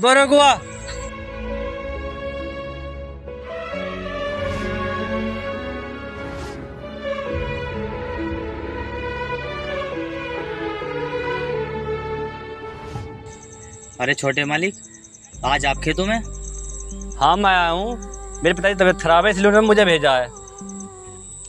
अब रुकवा। अरे छोटे मालिक, आज आप खेतों में? हाँ मैं आया हूँ, मेरे पिताजी तबीयत खराब है इसलिए उन्होंने मुझे भेजा है।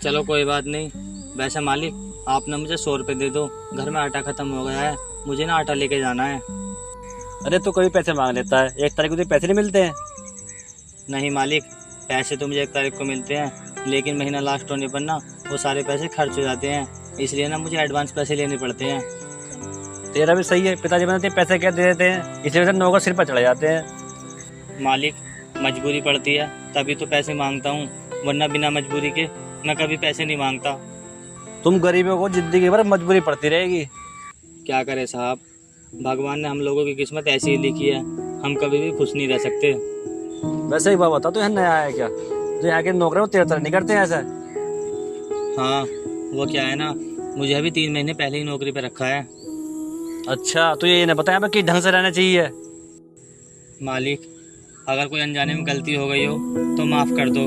चलो कोई बात नहीं। वैसे मालिक, आप ना मुझे 100 रुपये दे दो, घर में आटा खत्म हो गया है, मुझे ना आटा लेके जाना है। अरे तो कभी पैसे मांग लेता है, 1 तारीख को तो पैसे नहीं मिलते हैं। नहीं मालिक, पैसे तो मुझे 1 तारीख को मिलते हैं, लेकिन महीना लास्ट होने पर ना वो सारे पैसे खर्च हो जाते हैं, इसलिए ना मुझे एडवांस पैसे लेने पड़ते हैं। तेरा भी सही है, पिताजी बताते हैं पैसे क्या दे देते हैं, इसलिए वजह नौकर सिर पर चढ़ जाते हैं। मालिक, मजबूरी पड़ती है तभी तो पैसे मांगता हूँ, वरना बिना मजबूरी के मैं कभी पैसे नहीं मांगता। तुम गरीबों को जिंदगी भर मजबूरी पड़ती रहेगी। क्या करें साहब, भगवान ने हम लोगों की किस्मत ऐसी ही लिखी है, हम कभी भी खुश नहीं रह सकते। वैसे ही बात बता, तो यहाँ नया है क्या? जो यहाँ के नौकर हैं वो तेरे तरह नहीं करते हैं ऐसा? हाँ, वो क्या है ना, मुझे अभी 3 महीने पहले ही नौकरी पे रखा है। अच्छा, तो ये नहीं पता यहाँ पे किस ढंग से रहना चाहिए? मालिक, अगर कोई अनजाने में गलती हो गई हो तो माफ़ कर दो।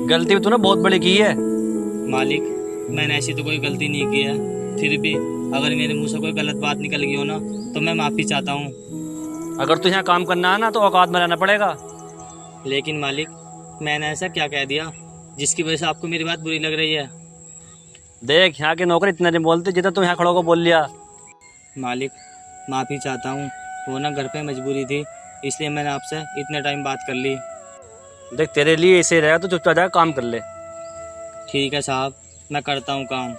गलती भी तूने बहुत बड़ी की है। मालिक, मैंने ऐसी तो कोई गलती नहीं की है, फिर भी अगर मेरे मुंह से कोई गलत बात निकल गई हो ना तो मैं माफ़ी चाहता हूँ। अगर तू यहाँ काम करना है ना तो औकात में रहना पड़ेगा। लेकिन मालिक, मैंने ऐसा क्या कह दिया जिसकी वजह से आपको मेरी बात बुरी लग रही है? देख, यहाँ के नौकर इतना नहीं बोलते जितना तू यहाँ खड़ो को बोल लिया। मालिक, माफ़ी चाहता हूँ, वो ना घर पे मजबूरी थी, इसलिए मैंने आपसे इतने टाइम बात कर ली। देख, तेरे लिए ऐसे रहेगा तो चुपचाप जाकर काम कर ले। ठीक है साहब, मैं करता हूँ काम।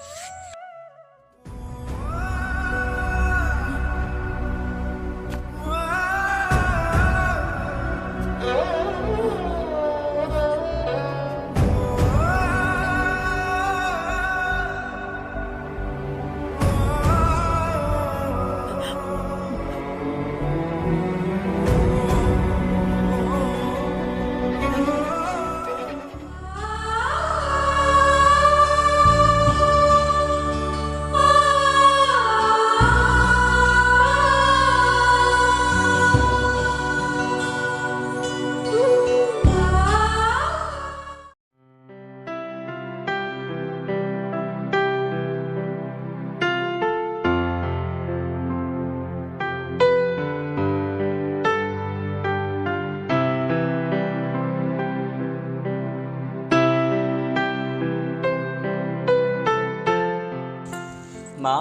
माँ,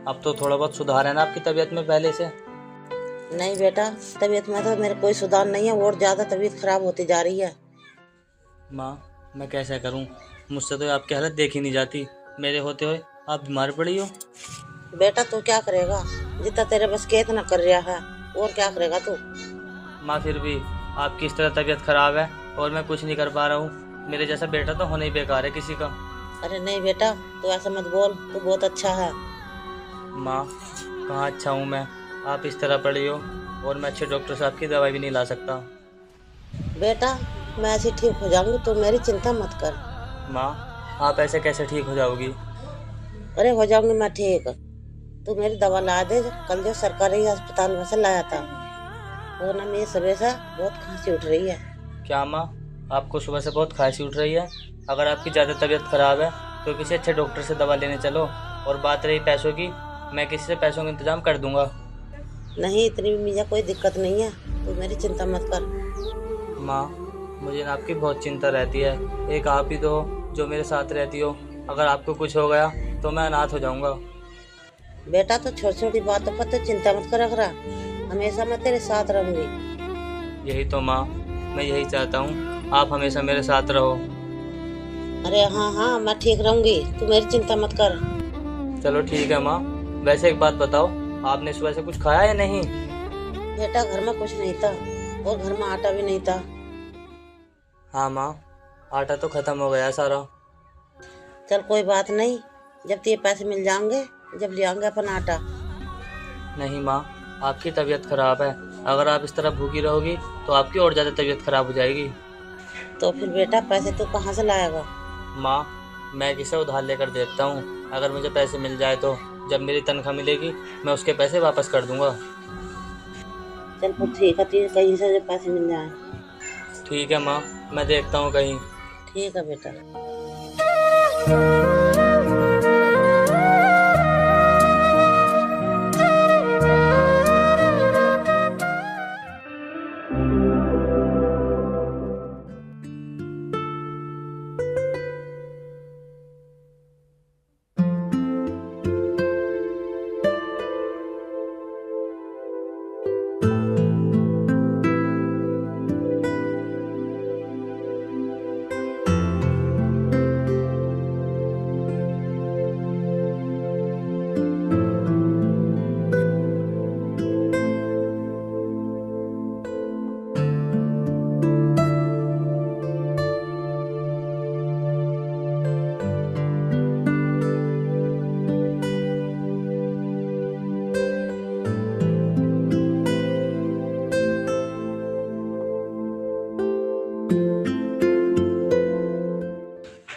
अब तो थोड़ा बहुत सुधार है ना आपकी तबीयत में पहले से? नहीं बेटा, तबीयत में तो मेरे कोई सुधार नहीं है, और ज़्यादा तबीयत खराब होती जा रही है। माँ, मैं कैसे करूँ, मुझसे तो आपकी हालत देखी नहीं जाती, मेरे होते हुए आप बीमार पड़ी हो। बेटा तू क्या करेगा, जितना तेरे बस के इतना कर रहा है, और क्या करेगा तू? माँ, फिर भी आपकी इस तरह तबीयत खराब है और मैं कुछ नहीं कर पा रहा हूँ, मेरे जैसा बेटा तो होना ही बेकार है किसी का। अरे नहीं बेटा, तू ऐसा मत बोल, तू बहुत अच्छा है। माँ, कहाँ अच्छा हूँ मैं, आप इस तरह पड़ी हो और मैं अच्छे डॉक्टर साहब की दवाई भी नहीं ला सकता। बेटा मैं ऐसे ठीक हो जाऊंगी, तू मेरी चिंता मत कर। माँ, आप ऐसे कैसे ठीक हो जाओगी? अरे हो जाऊंगी मैं ठीक, तू मेरी दवा ला दे, कल जो सरकारी अस्पताल में से लाया था, वो ना मेरी सुबह से बहुत खांसी उठ रही है। क्या माँ, आपको सुबह से बहुत खांसी उठ रही है? अगर आपकी ज़्यादा तबीयत खराब है तो किसी अच्छे डॉक्टर से दवा लेने चलो, और बात रही पैसों की, मैं किसी से पैसों का इंतजाम कर दूंगा। नहीं, इतनी भी मुझे कोई दिक्कत नहीं है, तू मेरी चिंता मत कर। माँ, मुझे ना आपकी बहुत चिंता रहती है, एक आप ही तो हो जो मेरे साथ रहती हो, अगर आपको कुछ हो गया तो मैं अनाथ हो जाऊंगा। बेटा तो छोटी छोटी बातों पर तो चिंता मत कर रहा, हमेशा मैं तेरे साथ रहूंगी। यही तो माँ, मैं यही चाहता हूँ, आप हमेशा मेरे साथ रहो। अरे हाँ हाँ, मैं ठीक रहूंगी, तू मेरी चिंता मत कर। चलो ठीक है माँ। वैसे एक बात बताओ, आपने सुबह से कुछ खाया या नहीं? बेटा घर में कुछ नहीं था, और घर में आटा भी नहीं था। हाँ माँ, आटा तो ख़त्म हो गया सारा। चल कोई बात नहीं, जब तेरे पैसे मिल जाएंगे जब ले आएंगे अपन आटा। नहीं माँ, आपकी तबीयत ख़राब है, अगर आप इस तरह भूखी रहोगी तो आपकी और ज़्यादा तबीयत ख़राब हो जाएगी। तो फिर बेटा पैसे तू कहाँ से लाएगा? माँ, मैं किसे उधार लेकर देखता हूँ, अगर मुझे पैसे मिल जाए तो जब मेरी तनख्वाह मिलेगी मैं उसके पैसे वापस कर दूँगा। चल फिर ठीक है, तुझे कहीं से जो पैसे मिल जाए। ठीक है माँ, मैं देखता हूँ कहीं। ठीक है बेटा।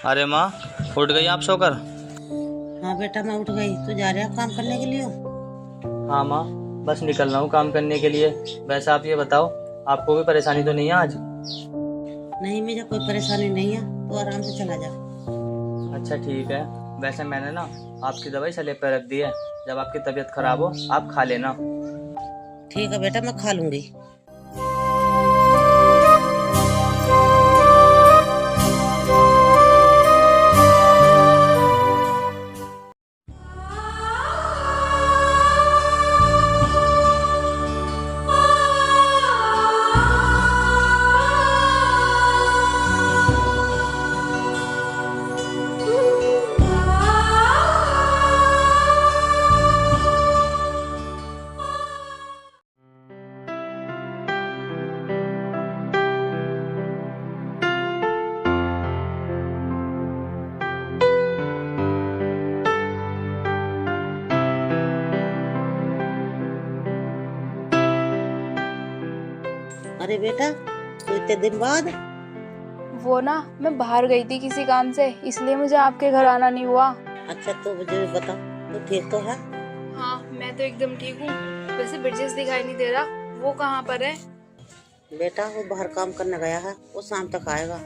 अरे माँ, उठ गई आप सोकर? हाँ बेटा, मैं उठ गई। तू जा रहा है काम करने के लिए? हाँ माँ, बस निकल रहा हूँ काम करने के लिए। वैसे आप ये बताओ, आपको कोई परेशानी तो नहीं है आज? नहीं, मुझे कोई परेशानी नहीं है, तू आराम से चला जा। अच्छा ठीक है। वैसे मैंने ना आपकी दवाई स्लेब पे रख दी है, जब आपकी तबीयत खराब हो आप खा लेना। ठीक है बेटा, मैं खा लूंगी। अरे बेटा, तू इतने दिन बाद? वो ना, मैं बाहर गई थी किसी काम से, इसलिए मुझे आपके घर आना नहीं हुआ। अच्छा, तो मुझे बता, तू ठीक तो है? हाँ, मैं तो एकदम ठीक हूँ। वैसे ब्रिजेश दिखाई नहीं दे रहा, वो कहाँ पर है? बेटा, वो बाहर काम करने गया है, वो शाम तक आएगा।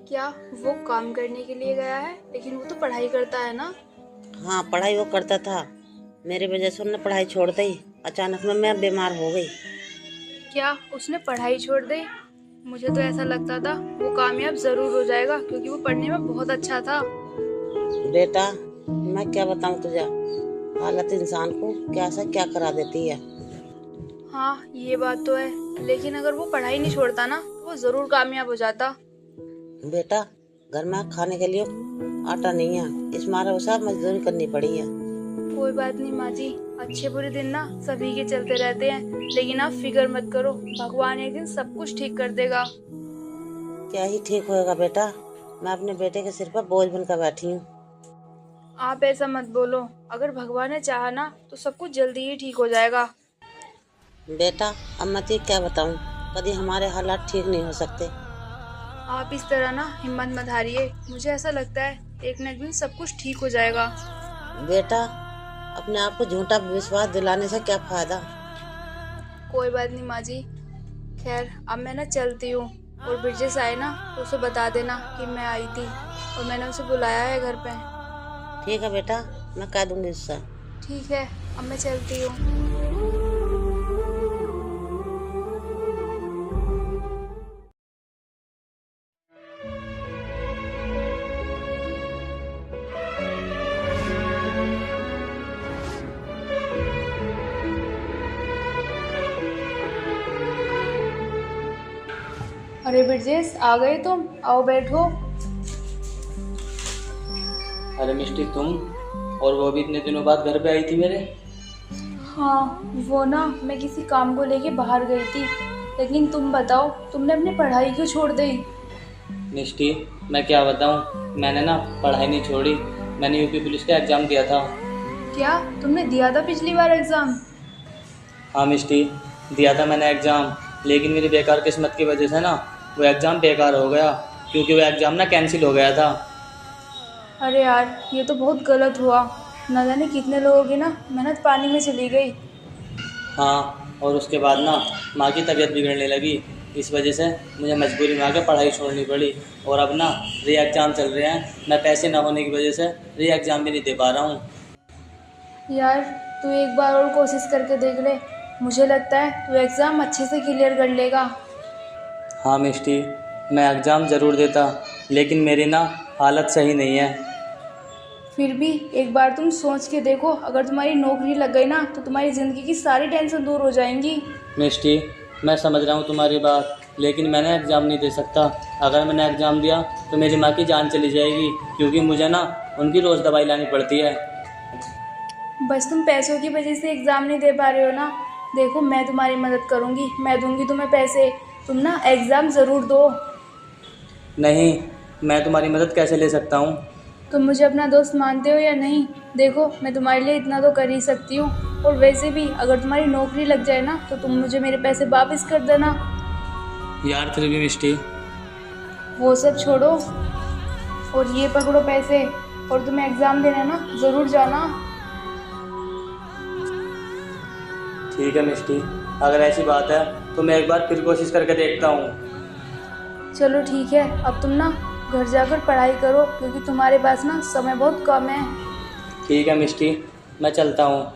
क्या वो काम करने के लिए गया है? लेकिन वो तो पढ़ाई करता है ना। हाँ, पढ़ाई वो करता था, मेरी वजह से उसने पढ़ाई छोड़ दी। अचानक में मैं बीमार हो गई। क्या उसने पढ़ाई छोड़ दी? मुझे तो ऐसा लगता था वो कामयाब जरूर हो जाएगा, क्योंकि वो पढ़ने में बहुत अच्छा था। बेटा, मैं क्या बताऊँ तुझे, हालत इंसान को क्या से क्या करा देती है। हाँ, ये बात तो है, लेकिन अगर वो पढ़ाई नहीं छोड़ता ना तो वो जरूर कामयाब हो जाता। बेटा, घर में खाने के लिए आटा नहीं है, इस मारे वो सब मजदूरी करनी पड़ी है। कोई बात नहीं माँ जी, अच्छे बुरे दिन ना सभी के चलते रहते हैं, लेकिन आप फिक्र मत करो, भगवान एक दिन सब कुछ ठीक कर देगा। क्या ही ठीक होएगा बेटा, मैं अपने बेटे के सिर पर बोझ बनकर बैठी हूँ। आप ऐसा मत बोलो, अगर भगवान ने चाहा ना तो सब कुछ जल्दी ही ठीक हो जाएगा। बेटा, अब मैं तुझे क्या बताऊँ, कभी हमारे हालात ठीक नहीं हो सकते। आप इस तरह ना हिम्मत मत हारिए, मुझे ऐसा लगता है एक न एक दिन सब कुछ ठीक हो जाएगा। बेटा, अपने आप को झूठा विश्वास दिलाने से क्या फायदा। कोई बात नहीं माँ जी। खैर, अब मैं ना चलती हूँ, और ब्रिजेश आए ना तो उसे बता देना कि मैं आई थी और मैंने उसे बुलाया है घर पे। ठीक है बेटा, मैं कह दूंगी उससे। ठीक है, अब मैं चलती हूँ। अरे ब्रिजेश, आ गए तुम? आओ बैठो। अरे मिस्टी, तुम और वो भी इतने दिनों बाद घर पे आई थी मेरे? हाँ, वो ना मैं किसी काम को लेके बाहर गई थी, लेकिन तुम बताओ, तुमने अपनी पढ़ाई क्यों छोड़ दी? मिस्टी, मैं क्या बताऊँ, मैंने ना पढ़ाई नहीं छोड़ी, मैंने यूपी पुलिस का एग्ज़ाम दिया था। क्या तुमने दिया था पिछली बार एग्ज़ाम? हाँ मिस्टी, दिया था मैंने एग्ज़ाम, लेकिन मेरी बेकार किस्मत की वजह से ना वो एग्ज़ाम बेकार हो गया, क्योंकि वो एग्ज़ाम ना कैंसिल हो गया था। अरे यार, ये तो बहुत गलत हुआ, न जाने कितने लोगों की ना मेहनत पानी में चली गई। हाँ, और उसके बाद ना माँ की तबीयत बिगड़ने लगी। इस वजह से मुझे मजबूरी में आके पढ़ाई छोड़नी पड़ी और अब ना री एग्ज़ाम चल रहे हैं। मैं पैसे ना होने की वजह से री एग्ज़ाम भी नहीं दे पा रहा हूँ। यार तू एक बार और कोशिश करके देख ले, मुझे लगता है तू एग्ज़ाम अच्छे से क्लियर कर लेगा। हाँ मिष्टी, मैं एग्ज़ाम ज़रूर देता, लेकिन मेरी ना हालत सही नहीं है। फिर भी एक बार तुम सोच के देखो, अगर तुम्हारी नौकरी लग गई ना तो तुम्हारी ज़िंदगी की सारी टेंशन दूर हो जाएंगी। मिष्टी, मैं समझ रहा हूँ तुम्हारी बात, लेकिन मैंने एग्ज़ाम नहीं दे सकता। अगर मैंने एग्ज़ाम दिया तो मेरी माँ की जान चली जाएगी, क्योंकि मुझे ना उनकी रोज़ दवाई लानी पड़ती है। बस तुम पैसों की वजह से एग्ज़ाम नहीं दे पा रहे हो ना। देखो मैं तुम्हारी मदद करूँगी, मैं दूंगी तुम्हें पैसे, तुम ना एग्ज़ाम ज़रूर दो। नहीं, मैं तुम्हारी मदद कैसे ले सकता हूँ? तुम मुझे अपना दोस्त मानते हो या नहीं? देखो मैं तुम्हारे लिए इतना तो कर ही सकती हूँ, और वैसे भी अगर तुम्हारी नौकरी लग जाए ना तो तुम मुझे मेरे पैसे वापस कर देना। यार फिर भी मिष्टी। वो सब छोड़ो और ये पकड़ो पैसे, और तुम्हें एग्ज़ाम देना ना ज़रूर जाना। ठीक है मिष्टी, अगर ऐसी बात है तो मैं एक बार फिर कोशिश करके देखता हूँ। चलो ठीक है, अब तुम ना घर जाकर पढ़ाई करो, क्योंकि तुम्हारे पास ना समय बहुत कम है। ठीक है मिष्टी, मैं चलता हूँ।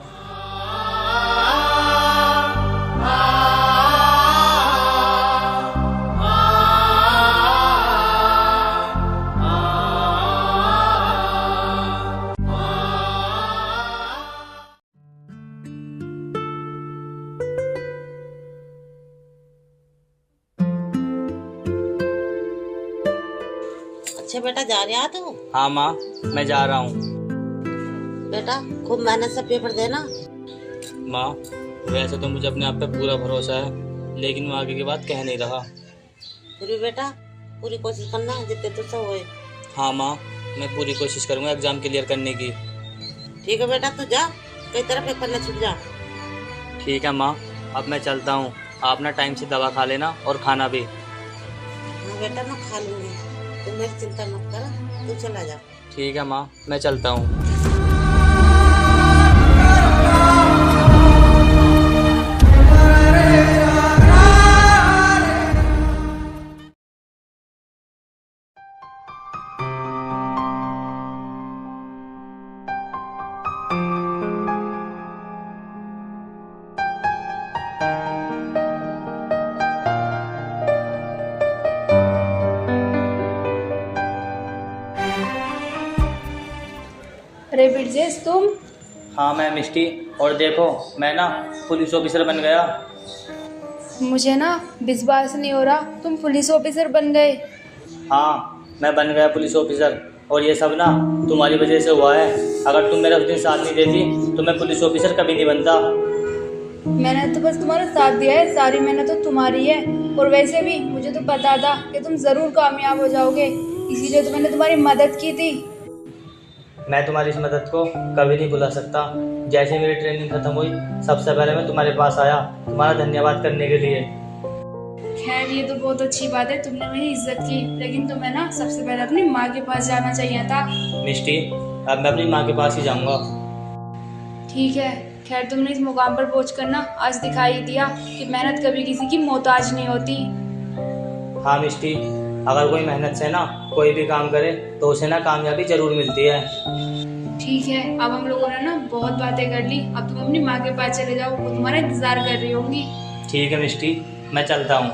अच्छा बेटा, जा रहा तू? हाँ माँ, मैं जा रहा हूँ। बेटा खूब मेहनत से पेपर देना। माँ, वैसे तो मुझे अपने आप पे पूरा भरोसा है, लेकिन मैं आगे की बात कह नहीं रहा। फिर भी बेटा पूरी कोशिश करना जितने तुझसे होए। हाँ माँ, मैं पूरी कोशिश करूँगा एग्ज़ाम क्लियर करने की। ठीक है बेटा, तू जा, कई तरह पेपर न छूट जा। ठीक है माँ, अब मैं चलता हूँ। आप ना टाइम से दवा खा लेना और खाना भी। हाँ बेटा, मैं खा लूँगी, तू मेरी चिंता मत कर, तू चला जा। ठीक है माँ, मैं चलता हूँ। अरे ब्रिजेश तुम? हाँ मैं मिष्टी, और देखो मैं ना पुलिस ऑफिसर बन गया। मुझे ना विश्वास नहीं हो रहा, तुम पुलिस ऑफिसर बन गए। हाँ, मैं बन गया पुलिस ऑफिसर, और ये सब ना तुम्हारी वजह से हुआ है। अगर तुम मेरा उस दिन साथ नहीं देती तो मैं पुलिस ऑफिसर कभी नहीं बनता। मैंने तो बस तुम्हारा साथ दिया है, सारी मेहनत तो तुम्हारी है। और वैसे भी मुझे तो पता था कि तुम ज़रूर कामयाब हो जाओगे, इसीलिए तो मैंने तुम्हारी मदद की थी। मैं तुम्हारी इस मदद को कभी नहीं भुला सकता। जैसे मेरी ट्रेनिंग खत्म हुई, सबसे पहले मैं तुम्हारे पास आया तुम्हारा धन्यवाद करने के लिए। खैर ये तो बहुत अच्छी बात है, तुमने मेरी इज्जत की, लेकिन तुम्हें ना सबसे पहले अपनी माँ के पास जाना चाहिए था। मिष्टी, अब मैं अपनी माँ के पास ही जाऊँगा। ठीक है, खैर तुमने इस मुकाम पर पहुंचकर ना आज दिखाई दिया कि मेहनत कभी किसी की मोहताज नहीं होती। हाँ मिष्टी, अगर कोई मेहनत से ना कोई भी काम करे तो उसे ना कामयाबी जरूर मिलती है। ठीक है, अब हम लोगों ने ना बहुत बातें कर ली, अब तुम अपनी माँ के पास चले जाओ, वो तुम्हारा इंतजार कर रही होंगी। ठीक है मिष्टी, मैं चलता हूँ।